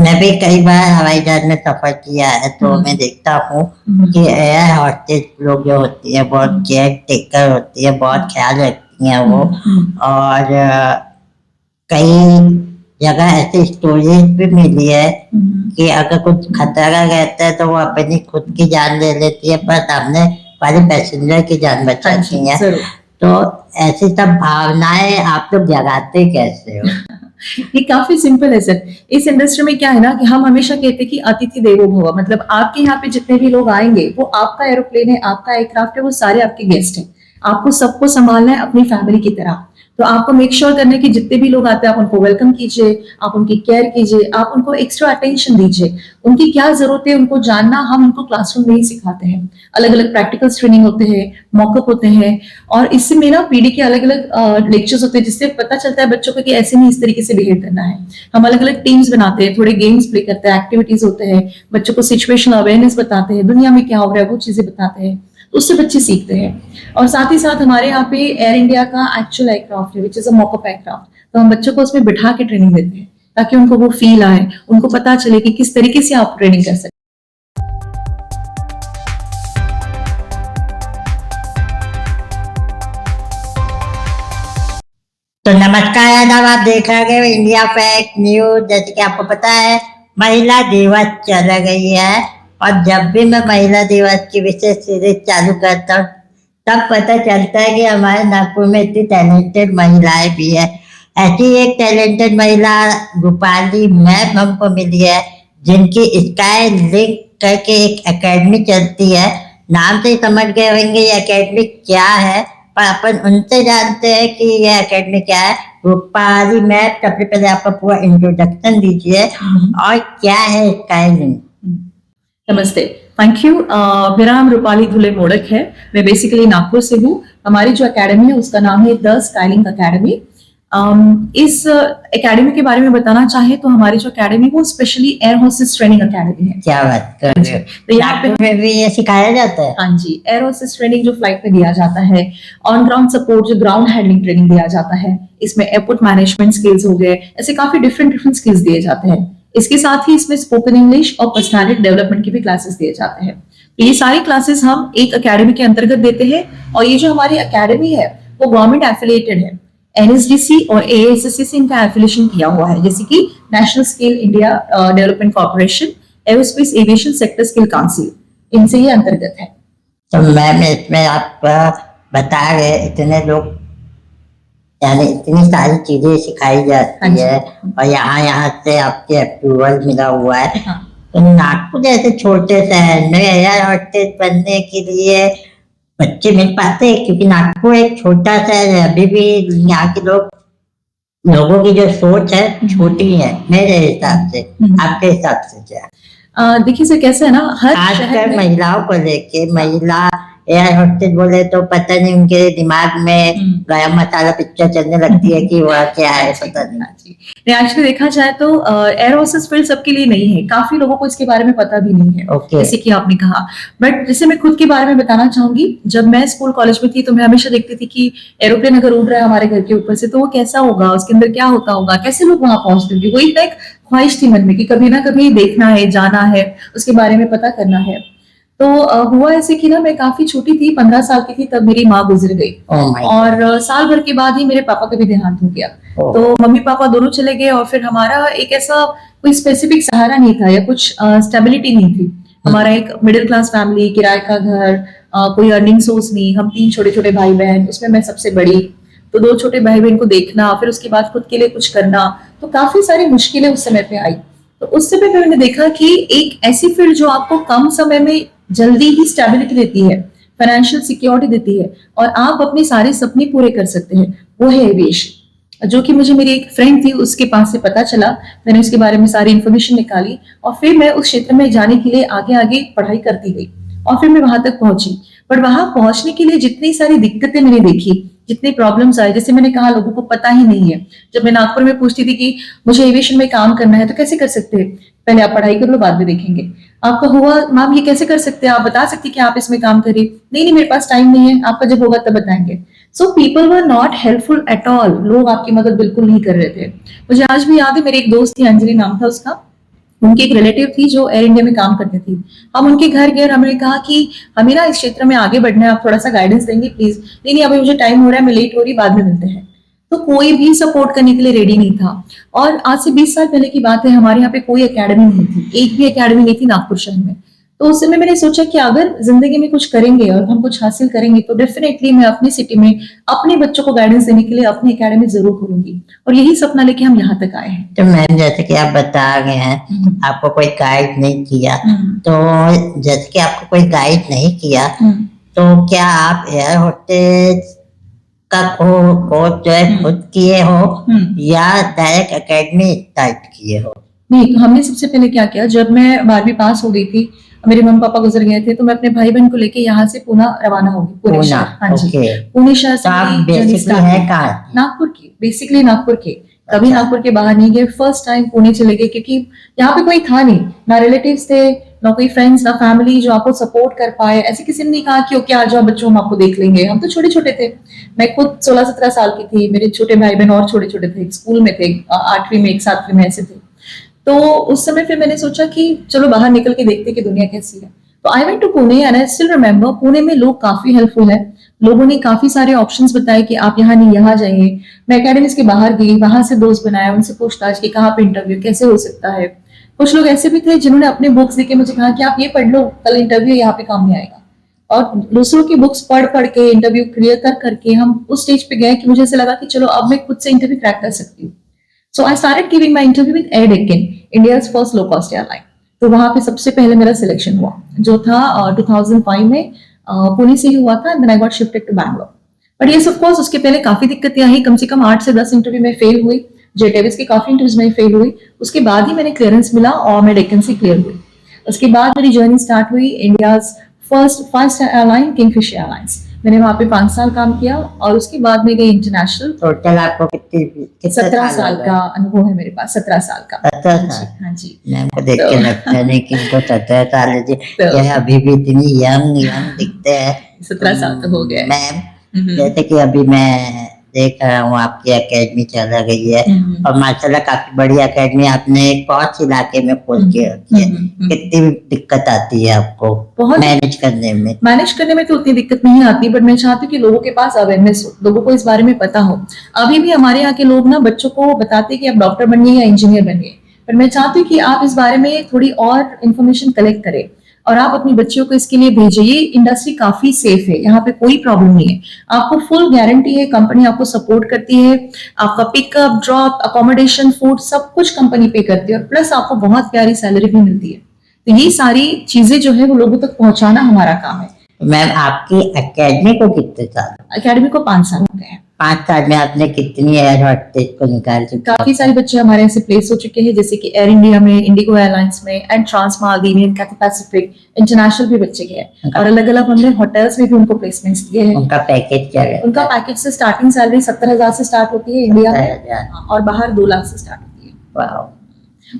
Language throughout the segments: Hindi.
मैं भी कई बार हवाई जहाज में सफर किया है, तो मैं देखता हूँ कि एयर होस्टेस लोग जो होती है बहुत केयर टेकर होती है, बहुत ख्याल रखती हैं वो। और कई जगह ऐसी स्टोरीज भी मिली है कि अगर कुछ खतरा रहता है तो वो अपनी खुद की जान ले लेती है, पर सामने वाले पैसेंजर की जान बचाती है। तो ऐसी सब भावनाएं आप लोग जगाते कैसे हो? ये काफी सिंपल है सर। इस इंडस्ट्री में क्या है ना कि हम हमेशा कहते हैं कि अतिथि देवो भव, मतलब आपके यहाँ पे जितने भी लोग आएंगे वो आपका एरोप्लेन है, आपका एयरक्राफ्ट है, वो सारे आपके गेस्ट हैं। आपको सबको संभालना है अपनी फैमिली की तरह। तो आपको मेक श्योर करना है कि जितने भी लोग आते हैं आप उनको वेलकम कीजिए, आप उनकी केयर कीजिए, आप उनको एक्स्ट्रा अटेंशन दीजिए। उनकी क्या जरूरत है उनको जानना हम उनको क्लासरूम में ही सिखाते हैं। अलग अलग प्रैक्टिकल ट्रेनिंग होते हैं, मॉकअप होते हैं, और इससे मेरा पीडी के अलग अलग लेक्चर्स होते हैं, जिससे पता चलता है बच्चों को कि ऐसे नहीं इस तरीके से बिहेव करना है। हम अलग अलग टीम्स बनाते हैं, थोड़े गेम्स प्ले करते हैं, एक्टिविटीज होते हैं, बच्चों को सिचुएशनल अवेयरनेस बताते हैं, दुनिया में क्या हो रहा है वो चीजें बताते हैं, उससे बच्चे सीखते हैं। और साथ ही साथ हमारे यहाँ पे एयर इंडिया का एक्चुअल एयरक्राफ्ट है which is a mock-up aircraft, तो हम बच्चों को उसमें बिठा के ट्रेनिंग देते हैं ताकि उनको वो फील आए, उनको पता चले कि किस तरीके से आप ट्रेनिंग कर सकते हैं। तो नमस्कार आदाब, आप देख रहे हैं इंडिया फैक्ट न्यूज। जैसे कि आपको पता है महिला दिवस चल गई है, और जब भी मैं महिला दिवस की विशेष सीरीज चालू करता हूँ तब पता चलता है कि हमारे नागपुर में इतनी टैलेंटेड महिलाएं भी है। ऐसी एक टैलेंटेड महिला रूपाली मैम हमको मिली है, जिनकी स्काई लिंक करके एक एकेडमी चलती है। नाम से ही समझ गए होंगे ये एकेडमी क्या है, पर अपन उनसे जानते हैं कि ये एकेडमी क्या है। रूपाली मैम, सबसे पहले आपका पूरा इंट्रोडक्शन दीजिए और क्या है स्काई लिंक। नमस्ते, थैंक यू। मेरा नाम रूपाली धुले मोड़क है, मैं बेसिकली नागपुर से हूँ। हमारी जो एकेडमी है उसका नाम है द स्काईलिंक एकेडमी। इस एकेडमी के बारे में बताना चाहे तो हमारी जो एकेडमी वो specially air hostess training academy है। क्या बात कर रहे हो? तो यहाँ पे भी ये सिखाया जाता है? हाँ जी, एयर होस्टेस ट्रेनिंग जो फ्लाइट में दिया जाता है, ऑन ग्राउंड सपोर्ट जो ग्राउंड हैंडलिंग ट्रेनिंग दिया जाता है, इसमें एयरपोर्ट मैनेजमेंट स्किल्स हो गए, ऐसे काफी डिफरेंट स्किल्स दिए जाते हैं। इसके साथ ही इसमें स्पोकन इंग्लिश और पर्सनालिटी डेवलपमेंट के भी क्लासेस दिए जाते हैं। तो ये सारी क्लासेस हम एक एकेडमी के अंतर्गत देते हैं, और ये जो हमारी एकेडमी है वो गवर्नमेंट एफिलिएटेड है। एनएसडीसी और एएसएससी से इनका एफिलिएशन किया हुआ है, जैसे कि national skill India development corporation, aerospace aviation sector skill council, इनसे ये अंतर्गत है। तो मैम इसमें आप बता रहे इतने लोग, यानी इतनी सारी चीजें सिखाई जाती है, और यहाँ से आपके अप्रूवल मिला हुआ है। तो नागपुर जैसे छोटे शहर में एयर होस्टेस बनने के लिए बच्चे मिल पाते हैं? क्योंकि नागपुर एक छोटा शहर है, अभी भी यहाँ के लोगों की जो सोच है छोटी है मेरे हिसाब से। आपके हिसाब से क्या? देखिए सर, कैसा है ना, हर खासकर महिलाओं को लेके, महिला एयर होस्टेस बोले तो पता नहीं उनके दिमाग में गरम मसाला पिक्चर चलने लगती है कि वह क्या है, पता नहीं। एक्चुअली देखा जाए तो एयर होस्टेस फील्ड सबके लिए नहीं है, काफी लोगों को इसके बारे में पता भी नहीं है। जैसे कि आपने कहा, बट जैसे मैं खुद के बारे में बताना चाहूंगी, जब मैं स्कूल कॉलेज में थी तो मैं हमेशा देखती थी कि एरोप्लेन अगर उड़ रहा है हमारे घर के ऊपर से तो वो कैसा होगा, उसके अंदर क्या होता होगा, कैसे लोग वहां पहुंचते होंगे। वही एक ख्वाहिश थी मन में कि कभी ना कभी देखना है, जाना है, उसके बारे में पता करना है। तो हुआ ऐसे कि ना, मैं काफी छोटी थी, 15 साल की थी, तब मेरी माँ गुजर गई। और साल भर के बाद ही मेरे पापा का भी देहांत हो गया। तो मम्मी पापा दोनों चले गए, और फिर हमारा एक ऐसा कोई स्पेसिफिक सहारा नहीं था या कुछ स्टेबिलिटी नहीं थी। हमारा एक मिडिल क्लास फैमिली, किराए का घर, कोई अर्निंग सोर्स नहीं। हम 3 छोटे छोटे भाई बहन, उसमें मैं सबसे बड़ी, तो 2 छोटे भाई बहन को देखना, फिर उसके बाद खुद के लिए कुछ करना, तो काफी सारी मुश्किलें उस समय पे आई। तो उस समय पे मैंने देखा कि एक ऐसी फील्ड जो आपको कम समय में जल्दी ही स्टेबिलिटी देती है, फाइनेंशियल सिक्योरिटी देती है, और आप अपने सारे सपने पूरे कर सकते हैं, वो है एविएशन। जो कि मुझे मेरी एक फ्रेंड थी उसके पास से पता चला, मैंने उसके बारे में सारी इन्फॉर्मेशन निकाली, और फिर मैं उस क्षेत्र में जाने के लिए आगे आगे पढ़ाई करती गई, और फिर मैं वहां तक पहुंची। पर वहां पहुंचने के लिए जितनी सारी दिक्कतें मैंने देखी, जितने प्रॉब्लम्स आए, जैसे मैंने कहा लोगों को पता ही नहीं है। जब मैं नागपुर में पूछती थी कि मुझे एविएशन में काम करना है तो कैसे कर सकते हैं, पहले आप पढ़ाई कर लो बाद में देखेंगे। आपका हुआ मैम ये कैसे कर सकते हैं, आप बता सकते कि आप इसमें काम करिए। नहीं मेरे पास टाइम नहीं है, आपका जब होगा तब बताएंगे। So people were not helpful at all, लोग आपकी मदद बिल्कुल नहीं कर रहे थे। मुझे आज भी याद है, मेरी एक दोस्त थी, अंजलि नाम था उसका, उनकी एक रिलेटिव थी जो एयर इंडिया में काम करती थी। हम उनके घर गए और हमने कहा कि हमें ना इस क्षेत्र में आगे बढ़ना है, आप थोड़ा सा गाइडेंस देंगे प्लीज। नहीं नहीं, अभी मुझे टाइम हो रहा है, मैं लेट हो रही, बाद में मिलते हैं। तो कोई भी सपोर्ट करने के लिए रेडी नहीं था। और आज से 20 साल पहले की बात है, हमारे यहाँ पे कोई एकेडमी नहीं थी, एक भी एकेडमी नहीं थी नागपुर शहर में। तो उस समय मैंने सोचा कि अगर जिंदगी में कुछ करेंगे और हम कुछ हासिल करेंगे तो डेफिनेटली मैं अपनी सिटी में अपने बच्चों को गाइडेंस देने के लिए अपनी एकेडमी जरूर खोलूंगी, और यही सपना लेके हम यहाँ तक आए हैं। तो मैम जैसे कि आप बता गए हैं आपको कोई गाइड नहीं किया, तो जैसे कि आपको कोई गाइड नहीं किया तो क्या आप एयर होस्टेस का कोर्स जो है खुद किए हो या डायरेक्ट एकेडमी स्टार्ट किए हो? नहीं, हमने सबसे पहले क्या किया, जब मैं 12वीं पास हो गई थी, मेरे मम्मी पापा गुजर गए थे, तो मैं अपने भाई बहन को लेके यहाँ से पुणे रवाना हो गई। पुणे शहर, हाँ जी, पुणे शहर से मेरी जर्नी स्टार्ट हुई। नागपुर की, बेसिकली नागपुर के, कभी नागपुर के बाहर नहीं गए, फर्स्ट टाइम पुणे चले गए, क्योंकि यहाँ पे कोई था नहीं, ना रिलेटिव्स थे, ना कोई फ्रेंड्स, ना फैमिली जो आपको सपोर्ट कर पाए। ऐसे किसी ने नहीं कहा कि ओके आ जाओ बच्चों हम आपको देख लेंगे। हम तो छोटे छोटे थे, मैं खुद 16-17 साल की थी, मेरे छोटे भाई बहन और छोटे छोटे थे, स्कूल में थे, 8वीं में, 7वीं में, ऐसे थे। तो उस समय फिर मैंने सोचा कि चलो बाहर निकल के देखते कि दुनिया कैसी है। तो I went to Pune and I still remember, Pune में लोग काफी हेल्पफुल है, लोगों ने काफी सारे ऑप्शंस बताए कि आप यहाँ नहीं यहाँ जाइए। मैं एकेडमीज के बाहर गई, वहां से दोस्त बनाया, उनसे पूछताछ की कहाँ पे इंटरव्यू कैसे हो सकता है। कुछ लोग ऐसे भी थे जिन्होंने अपने बुक्स देके मुझे कहा कि आप ये पढ़ लो, कल इंटरव्यू यहाँ पे काम नहीं आएगा। और दूसरों की बुक्स पढ़ पढ़ के, इंटरव्यू क्लियर कर करके हम उस स्टेज पे गए कि मुझे ऐसा लगा कि चलो अब मैं खुद से इंटरव्यू क्रैक कर सकती हूँ। So I started giving my interview with Air Deccan, India's first low cost airline. तो वहां पे सबसे पहले मेरा सिलेक्शन हुआ, जो था 2005 में, पुणे से ही हुआ था, and then I got shifted to Bangalore. But yes, of course, उसके पहले काफी दिक्कतें आई, कम से कम 8 से 10 इंटरव्यू में फेल हुई, जेट एयरवेज के काफी इंटरव्यूज में फेल हुई। उसके बाद ही मैंने क्लियरेंस मिला और मैं डेक्कन से क्लियर हुई। उसके बाद मेरी जर्नी स्टार्ट हुई India's first five-star airline Kingfisher airlines. मैंने वहां पे 5 साल काम किया और उसके बाद में गई इंटरनेशनल। टोटल आपको कितने 17 साल का अनुभव है मेरे पास, 17 साल का। 17 साल? हाँ जी। मैम को देख के लगता है कि इनको 17 साल है जी, ये अभी भी इतनी यंग दिखते हैं। 17 साल तो हो गया मैम। जैसे कि अभी मैं देख रहा हूँ आपकी एकेडमी चल रही है और माशाल्लाह काफी बड़ी एकेडमी आपने कौन से इलाके में खोल के रखी है। कितनी दिक्कत आती है आपको मैनेज करने में? मैनेज करने में तो उतनी दिक्कत नहीं आती, बट मैं चाहती हूँ कि लोगों के पास अवेयरनेस हो, लोगों को इस बारे में पता हो। अभी भी हमारे यहाँ के लोग ना बच्चों को बताते कि आप डॉक्टर बनिए या इंजीनियर बनिए, पर मैं चाहती हूँ कि आप इस बारे में थोड़ी और इन्फॉर्मेशन कलेक्ट करें और आप अपनी बच्चियों को इसके लिए भेजिए। ये इंडस्ट्री काफी सेफ है, यहाँ पे कोई प्रॉब्लम नहीं है, आपको फुल गारंटी है, कंपनी आपको सपोर्ट करती है, आपका पिकअप ड्रॉप अकोमोडेशन फूड सब कुछ कंपनी पे करती है और प्लस आपको बहुत प्यारी सैलरी भी मिलती है। तो ये सारी चीजें जो है वो लोगों तक पहुंचाना हमारा काम है। मैम आपकी एकेडमी को कितने साल? एकेडमी को 5 साल हो गए हैं। 5 साल में आपने कितनी एयर होस्टेस को निकाल चुके? काफी सारे बच्चे हमारे यहाँ से प्लेस हो चुके हैं, जैसे कि एयर इंडिया में, इंडिगो एयरलाइंस में, and trans Maldivian, Cathay Pacific, international भी बच्चे गए और अलग अलग हमने होटल्स में भी उनको प्लेसमेंट्स दिए हैं। उनका पैकेज क्या है? उनका पैकेज से स्टार्टिंग सैलरी 70,000 से स्टार्ट होती है इंडिया में और बाहर 2 लाख से स्टार्ट होती है। वाह।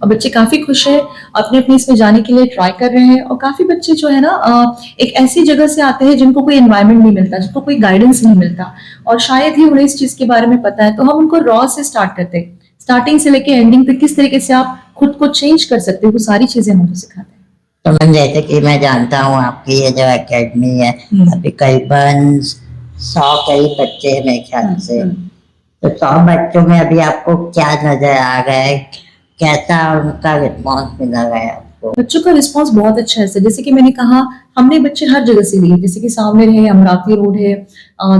और बच्चे काफी खुश है, अपने अपने इसमें जाने के लिए ट्राई कर रहे हैं। और काफी बच्चे जो है ना एक ऐसी जगह से आते हैं जिनको कोई एनवायरनमेंट नहीं मिलता, जिनको कोई गाइडेंस नहीं मिलता और शायद ही उन्हें इस चीज के बारे में पता है। तो हम उनको रॉ से स्टार्ट करते हैं, स्टार्टिंग से लेके एंडिंग तक किस तरीके से आप खुद को चेंज कर सकते हो, वो सारी चीजें हम उनको सिखाते हैं। तो मैम जैसे कि मैं जानता हूँ आपकी ये जो एकेडमी है अभी करीबन 100 कई बच्चे हैं मेरे ख्याल से, तो 100 बच्चों में अभी आपको क्या नजर आ गया है, कैसा उनका रिस्पॉन्स मिला है आपको? बच्चों का रिस्पांस बहुत अच्छा है सर। जैसे कि मैंने कहा, हमने बच्चे हर जगह से लिए, जैसे कि सामने है अमरावती रोड है,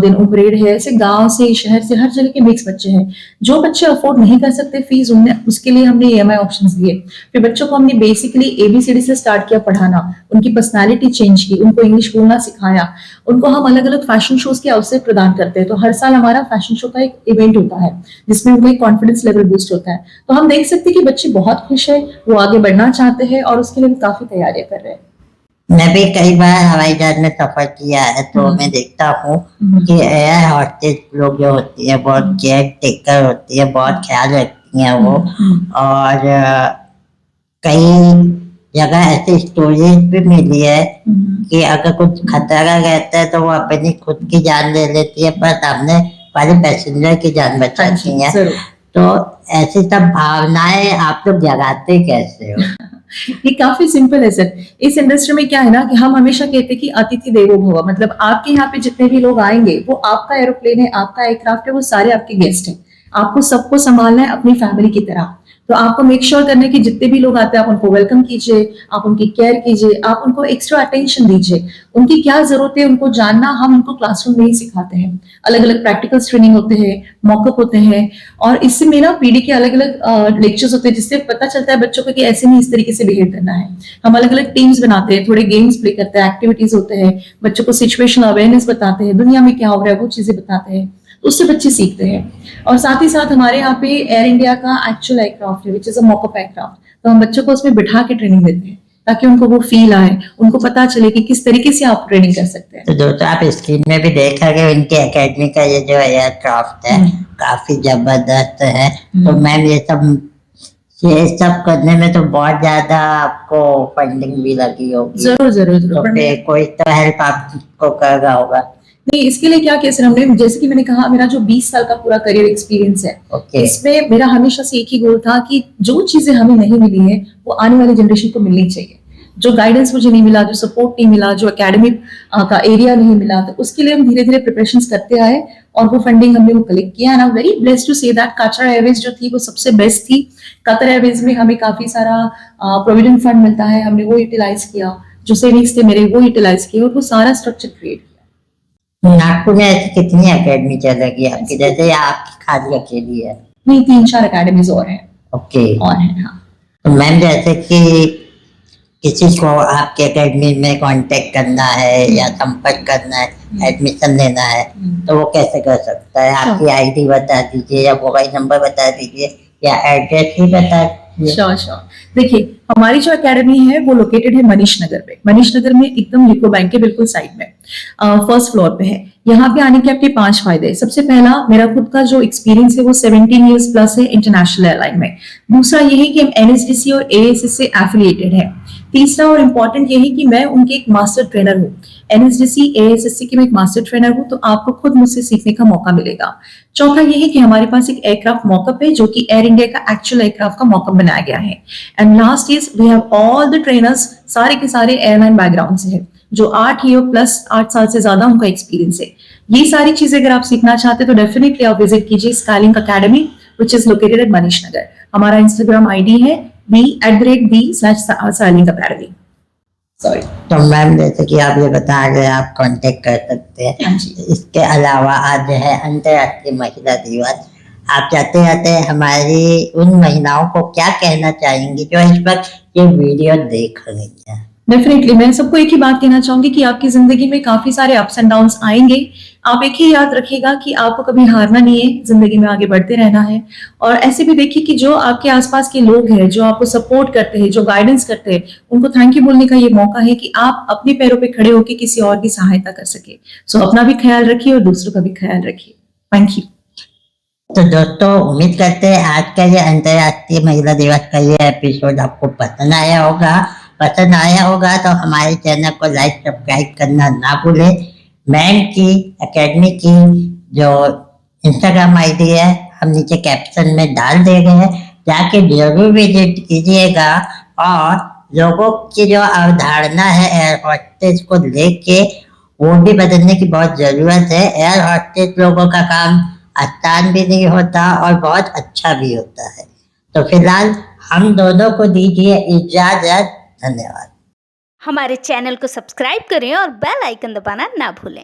देन उमरेड है, ऐसे गांव से शहर से हर जगह के मिक्स बच्चे हैं। जो बच्चे अफोर्ड नहीं कर सकते फीस, उन्हें उसके लिए हमने EMI ऑप्शंस दिए। फिर बच्चों को हमने बेसिकली ABCD से स्टार्ट किया पढ़ाना, उनकी पर्सनालिटी चेंज की, उनको इंग्लिश बोलना सिखाया, उनको हम अलग अलग फैशन शोज के अवसर प्रदान करते हैं। तो हर साल हमारा फैशन शो का एक इवेंट होता है जिसमें उनका कॉन्फिडेंस लेवल बूस्ट होता है। तो हम देख सकते हैं कि बच्चे बहुत खुश है, वो आगे बढ़ना चाहते हैं और उसके लिए भी काफी तैयारियां कर रहे हैं। मैं भी कई बार हवाई जहाज में सफर किया है तो मैं देखता हूँ कि एयर होस्टेस लोग जो होती है बहुत केयर टेकर होती है, बहुत ख्याल रखती हैं वो। और कई जगह ऐसी स्टोरीज भी मिली है कि अगर कुछ खतरा रहता है तो वो अपनी खुद की जान ले लेती है पर सामने वाले पैसेंजर की जान बचाती हैं। तो ऐसी सब भावनाएं आप लोग जगाते कैसे हो? ये काफी सिंपल है सर। इस इंडस्ट्री में क्या है ना कि हम हमेशा कहते हैं कि अतिथि देवो भव, मतलब आपके यहाँ पे जितने भी लोग आएंगे वो आपका एरोप्लेन है, आपका एयरक्राफ्ट है, वो सारे आपके गेस्ट हैं। आपको सबको संभालना है अपनी फैमिली की तरह। तो आपको मेक श्योर करना है कि जितने भी लोग आते हैं आप उनको वेलकम कीजिए, आप उनकी केयर कीजिए, आप उनको एक्स्ट्रा अटेंशन दीजिए। उनकी क्या जरूरत है उनको जानना हम उनको क्लासरूम में ही सिखाते हैं। अलग अलग प्रैक्टिकल्स ट्रेनिंग होते हैं, मॉकअप होते हैं, और इससे मेरा पीडी के अलग अलग लेक्चर्स होते हैं जिससे पता चलता है बच्चों को कि ऐसे नहीं इस तरीके से बिहेव करना है। हम अलग अलग टीम्स बनाते हैं, थोड़े गेम्स प्ले करते हैं, एक्टिविटीज होते हैं, बच्चों को सिचुएशनल अवेयरनेस बताते हैं, दुनिया में क्या हो रहा है वो चीजें बताते हैं, उससे बच्चे सीखते हैं। और साथ ही साथ हमारे यहाँ पे एयर इंडिया का एक्चुअल एयरक्राफ्ट है which is a mock-up aircraft, तो हम बच्चों को उसमें बिठा के ट्रेनिंग देते हैं ताकि उनको वो फील आए, उनको पता चले कि किस तरीके से आप ट्रेनिंग कर सकते हैं। तो दोस्तों आप स्क्रीन में भी देखोगे इनके एकेडमी का ये जो एयरक्राफ्ट है काफी जबरदस्त है। तो मैम ये सब करने में तो बहुत ज्यादा आपको फंडिंग भी लगी होगी। जरूर जरूर जरूर। तो फिर कोई तो हेल्प आपको कर रहा होगा। नहीं, इसके लिए क्या किया सर हमने, जैसे कि मैंने कहा मेरा जो 20 साल का पूरा करियर एक्सपीरियंस है, इसमें मेरा हमेशा से एक ही गोल था कि जो चीजें हमें नहीं मिली है वो आने वाली जनरेशन को मिलनी चाहिए। जो गाइडेंस मुझे नहीं मिला, जो सपोर्ट नहीं मिला, जो एकेडमिक का एरिया नहीं मिला, तो उसके लिए हम धीरे धीरे प्रिपरेशंस करते आए और वो फंडिंग हमने वो कलेक्ट किया। And I am very blessed to say that Qatar Airways जो थी वो सबसे बेस्ट थी। कतर एयरवेज में हमें काफी सारा प्रोविडेंट फंड मिलता है, हमने वो यूटिलाइज किया, जो सेविंग्स थे मेरे वो यूटिलाइज किए और वो सारा स्ट्रक्चर क्रिएट। नागपुर में ऐसी कितनी एकेडमी चलेगी आपकी, जैसे आपकी खाली अकेली है? नहीं, 3-4 एकेडमीज और हैं। ओके। और हैं, हाँ। तो मैम जैसे कि किसी को आपके एकेडमी में कांटेक्ट करना है या संपर्क करना है, एडमिशन लेना है, तो वो कैसे कर सकता है? आपकी आईडी बता दीजिए या मोबाइल नंबर बता दीजिए या एड्रेस ही बता दीजिए। श्योर। देखिए, हमारी जो एकेडमी है वो लोकेटेड है मनीष नगर पे। मनीष नगर में एकदम यूको बैंक के बिल्कुल साइड में फर्स्ट फ्लोर पे है। यहाँ पे आने के आपके 5 फायदे हैं। सबसे पहला, मेरा खुद का जो एक्सपीरियंस है वो 17 इयर्स प्लस है इंटरनेशनल एयरलाइन में। दूसरा ये है कि हम एनएसडीसी और एएसएस से एफिलिएटेड है। तीसरा और इम्पोर्टेंट ये है कि मैं उनके एक मास्टर ट्रेनर हूँ। एनएसडीसी एएसएससी के मैं एक मास्टर ट्रेनर हूँ, तो आपको खुद मुझसे सीखने का मौका मिलेगा। चौथा ये है कि हमारे पास एक एयरक्राफ्ट मॉकअप है जो कि एयर इंडिया का एक्चुअल एयरक्राफ्ट का मॉकअप बनाया गया है। And last is we have all the trainers, सारे के सारे एयरलाइन बैकग्राउंड से है, जो 8 ईयर प्लस 8 साल से ज्यादा उनका एक्सपीरियंस है। ये सारी चीजें अगर आप सीखना चाहते हैं तो डेफिनेटली आप विजिट कीजिए Skylink academy which is located at Manish Nagar. हमारा इंस्टाग्राम आईडी है b@b/Skylink Academy। सॉरी। तो मैम जैसे कि आप ये बता रहे हैं आप कांटेक्ट कर सकते हैं। इसके अलावा आज है अंतर्राष्ट्रीय महिला दिवस। आप जाते जाते हमारी उन महिलाओं को क्या कहना चाहेंगी जो इस वक्त ये वीडियो देख रही है? डेफिनेटली मैं सबको एक ही बात कहना चाहूंगी कि आपकी जिंदगी में काफी सारे अप्स एंड डाउन्स आएंगे। आप एक ही याद रखिएगा कि आपको कभी हारना नहीं है, जिंदगी में आगे बढ़ते रहना है। और ऐसे भी देखिए कि जो आपके आसपास के लोग हैं, जो आपको सपोर्ट करते हैं, जो गाइडेंस करते हैं, उनको थैंक यू बोलने का ये मौका है कि आप अपने पैरों पे खड़े होकर किसी और की सहायता कर सके। सो अपना भी ख्याल रखिए और दूसरों का भी ख्याल रखिए। Thank you. तो दोस्तों उम्मीद करते हैं आज का ये अंतर्राष्ट्रीय महिला दिवस का ये एपिसोड आपको पसंद आया होगा। पसंद आया होगा तो हमारे चैनल को लाइक सब्सक्राइब करना ना भूलें। मैम की एकेडमी की जो इंस्टाग्राम आईडी है हम नीचे कैप्शन में डाल दे रहे हैं, जाके जरूर विजिट कीजिएगा। और लोगों की जो अवधारणा है एयर होस्टेस को लेके वो भी बदलने की बहुत जरूरत है। एयर होस्टेस लोगों का काम आसान भी नहीं होता और बहुत अच्छा भी होता है। तो फिलहाल हम दोनों को दीजिए इजाजत। धन्यवाद। हमारे चैनल को सब्सक्राइब करें और बेल आइकन दबाना ना भूलें।